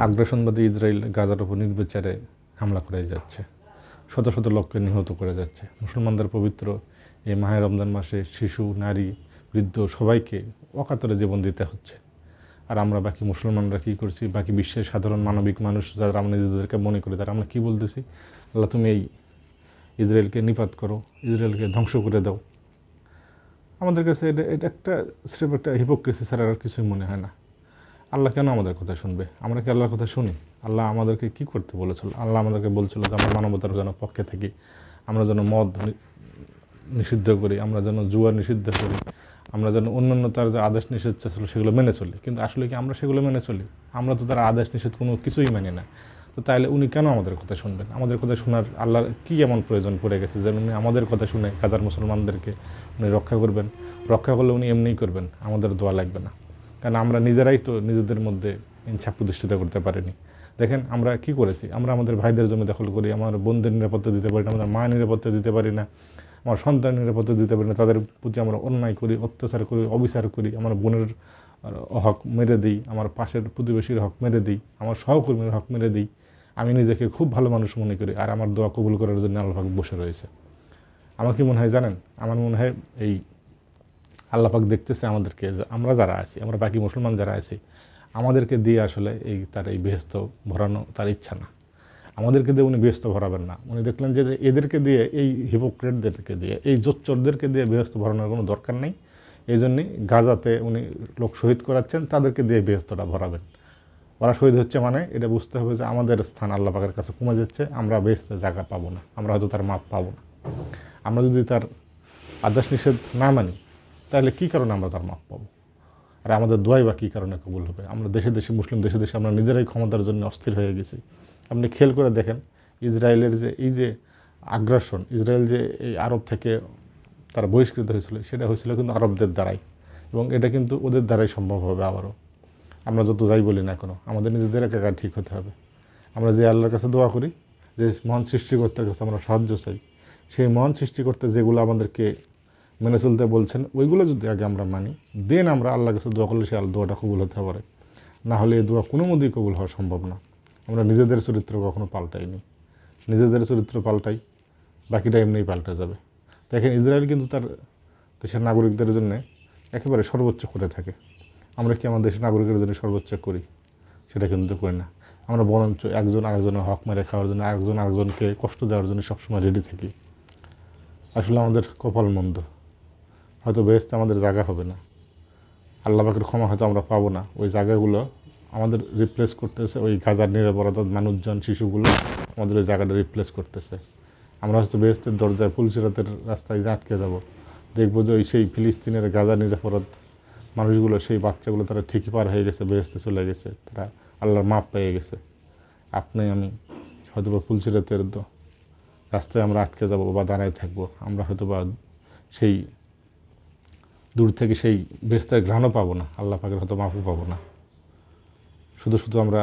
আগ্রাসনবাদী Israel গাজার উপর নির্বিচারে হামলা করে যাচ্ছে, শত শত লোককে নিহত করে যাচ্ছে। মুসলমানদের পবিত্র এই মাহে রমজান মাসে শিশু, নারী, বৃদ্ধ সবাইকে অকাতরে জীবন দিতে হচ্ছে। আর আমরা বাকি মুসলমানরা কী করছি, বাকি বিশ্বের সাধারণ মানবিক মানুষ যারা আমরা নিজেদেরকে মনে করি, তারা আমরা কী বলতেছি, আল্লাহ তুমি এই ইসরায়েলকে নিপাত করো, ইসরায়েলকে ধ্বংস করে দাও। আমাদের কাছে এটা একটা স্রেফ একটা হিপোক্রেসি ছাড়া আর কিছুই মনে হয় না। আল্লাহ কেন আমাদের কথা শুনবে? আমরা কি আল্লাহর কথা শুনি? আল্লাহ আমাদেরকে কি করতে বলেছিল? আল্লাহ আমাদেরকে বলছিল যে আমরা মানবতার যেন পক্ষে থাকি, আমরা যেন মদ নিষিদ্ধ করি, আমরা যেন জুয়া নিষিদ্ধ করি, আমরা যেন অন্যান্য তার যে আদেশ নিষেধ ছিল সেগুলো মেনে চলি। কিন্তু আসলে কি আমরা সেগুলো মেনে চলি? আমরা তো তার আদেশ নিষেধ কোনো কিছুই মানি না। তো তাইলে উনি কেন আমাদের কথা শুনবেন? আমাদের কথা শোনার আল্লাহর কী এমন প্রয়োজন পড়ে গেছে যে উনি আমাদের কথা শুনে গাজার মুসলমানদেরকে উনি রক্ষা করবেন? রক্ষা করলে উনি এমনিই করবেন, আমাদের দোয়া লাগবে না। কারণ আমরা নিজেরাই তো নিজেদের মধ্যে ইনসাফ প্রতিষ্ঠিত করতে পারিনি। দেখেন আমরা কি করেছি, আমরা আমাদের ভাইদের জমি দখল করি, আমার বোনদের নিরাপত্তা দিতে পারি না, আমাদের মা নিরাপত্তা দিতে পারি না, আমার সন্তান নিরাপত্তা দিতে পারি না, তাদের প্রতি আমরা অন্যায় করি, অত্যাচার করি, অবিচার করি, আমার বোনের হক মেরে দিই, আমার পাশের প্রতিবেশীর হক মেরে দিই, আমার সহকর্মীর হক মেরে দিই। আমি নিজেকে খুব ভালো মানুষ মনে করি, আর আমার দোয়া কবুল করার জন্য আল্লাহ পাক বসে রয়েছে। আমার কি মনে হয় জানেন? আমার মনে হয় এই আল্লাহ পাক দেখতেছে আমাদেরকে, আমরা যারা আছি, আমরা বাকি মুসলমান যারা আছি, আমাদেরকে দিয়ে আসলে তার এই বেহেশত ভরানো তার ইচ্ছা না। আমাদেরকে দিয়ে উনি বেহেশত ভরাবেন না। উনি দেখলেন যে এদেরকে দিয়ে, এই হিপোক্রেটদেরকে দিয়ে, এই জোচ্চরদেরকে দিয়ে বেহেশত ভরানোর কোনো দরকার নেই। এই জন্যই গাজাতে উনি লোক শহীদ করাচ্ছেন, তাদেরকে দিয়ে বেহেশতটা ভরাবেন। ওরা শহীদ হচ্ছে মানে এটা বুঝতে হবে যে আমাদের স্থান আল্লাহ পাকের কাছে কমে যাচ্ছে, আমরা বেহেশতে জায়গা পাবো না, আমরা হয়তো তার মাপ পাবো না। আমরা যদি তার আদেশ নিষেধ না মানি, তাহলে কী কারণে আমরা তার মাপ পাবো? আর আমাদের দোয়াই বা কী কারণে কবুল হবে? আমরা দেশে দেশে, মুসলিম দেশে দেশে আমরা নিজেরাই ক্ষমতার জন্য অস্থির হয়ে গেছি। আপনি খেয়াল করে দেখেন, ইসরায়েলের যে এই যে আগ্রাসন, ইসরায়েল যে এই আরব থেকে তারা বহিষ্কৃত হয়েছিল, সেটা হয়েছিল কিন্তু আরবদের দ্বারাই, এবং এটা কিন্তু ওদের দ্বারাই সম্ভব হবে আবারও। আমরা যত যাই বলি না কেন, আমাদের নিজেদের একাকার ঠিক হতে হবে। আমরা যে আল্লাহর কাছে দোয়া করি, যে মহান সৃষ্টিকর্তার কাছে আমরা সাহায্য চাই, সেই মহান সৃষ্টিকর্তা যেগুলো আমাদেরকে মেনে চলতে বলছেন, ওইগুলো যদি আগে আমরা মানি, দেন আমরা আল্লাহর কাছে দোয়া করলে সে দোয়াটা কবুল হতে পারে। না হলে এই দোয়া কোনো মতেই কবুল হওয়া সম্ভব না। আমরা নিজেদের চরিত্র কখনো পাল্টাইনি, নিজেদের চরিত্র পাল্টাই, বাকিটা এমনিই পাল্টে যাবে। দেখেন ইসরায়েল কিন্তু তার দেশের নাগরিকদের জন্য একেবারে সর্বোচ্চ করে থাকে। আমরা কি আমার দেশের নাগরিকের জন্য সর্বোচ্চ করি? সেটা কিন্তু করি না। আমরা বরঞ্চ একজন আরেকজনের হক মেরে খাওয়ার জন্য, একজন আরেকজনকে কষ্ট দেওয়ার জন্য সবসময় রেডি থাকি। আসলে আমাদের কপাল মন্দ। হয়তো বেহেশতে আমাদের জায়গা হবে না, আল্লাহ পাকের ক্ষমা হয়তো আমরা পাবো না। ওই জায়গাগুলো আমাদের রিপ্লেস করতেছে ওই গাজার নিরাপরাধ মানুষজন, শিশুগুলো আমাদের ওই জায়গাটা রিপ্লেস করতেছে। আমরা হয়তো বেহেশতের দরজায় পুলসিরাতের রাস্তায় আটকে যাব, দেখবো যে ওই সেই ফিলিস্তিনের গাজার নিরাপরাধ মানুষগুলো, সেই বাচ্চাগুলো তারা ঠিকই পার হয়ে গেছে, বেহেশতে চলে গেছে, তারা আল্লাহর মাপ পেয়ে গেছে। আপনি আমি হয়তো বা পুলসিরাতের রাস্তায় আমরা আটকে যাব বা দাঁড়ায় থাকবো। আমরা হয়তো বা সেই দূর থেকে সেই বেহেশতের ঘ্রাণও পাবো না, আল্লাহ পাকের হয়তো মাপও পাবো না। শুধু শুধু আমরা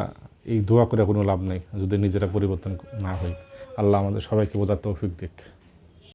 এই দোয়া করে কোনো লাভ নেই যদি নিজেরা পরিবর্তন না হই। আল্লাহ আমাদের সবাইকে বোঝার তৌফিক দিক।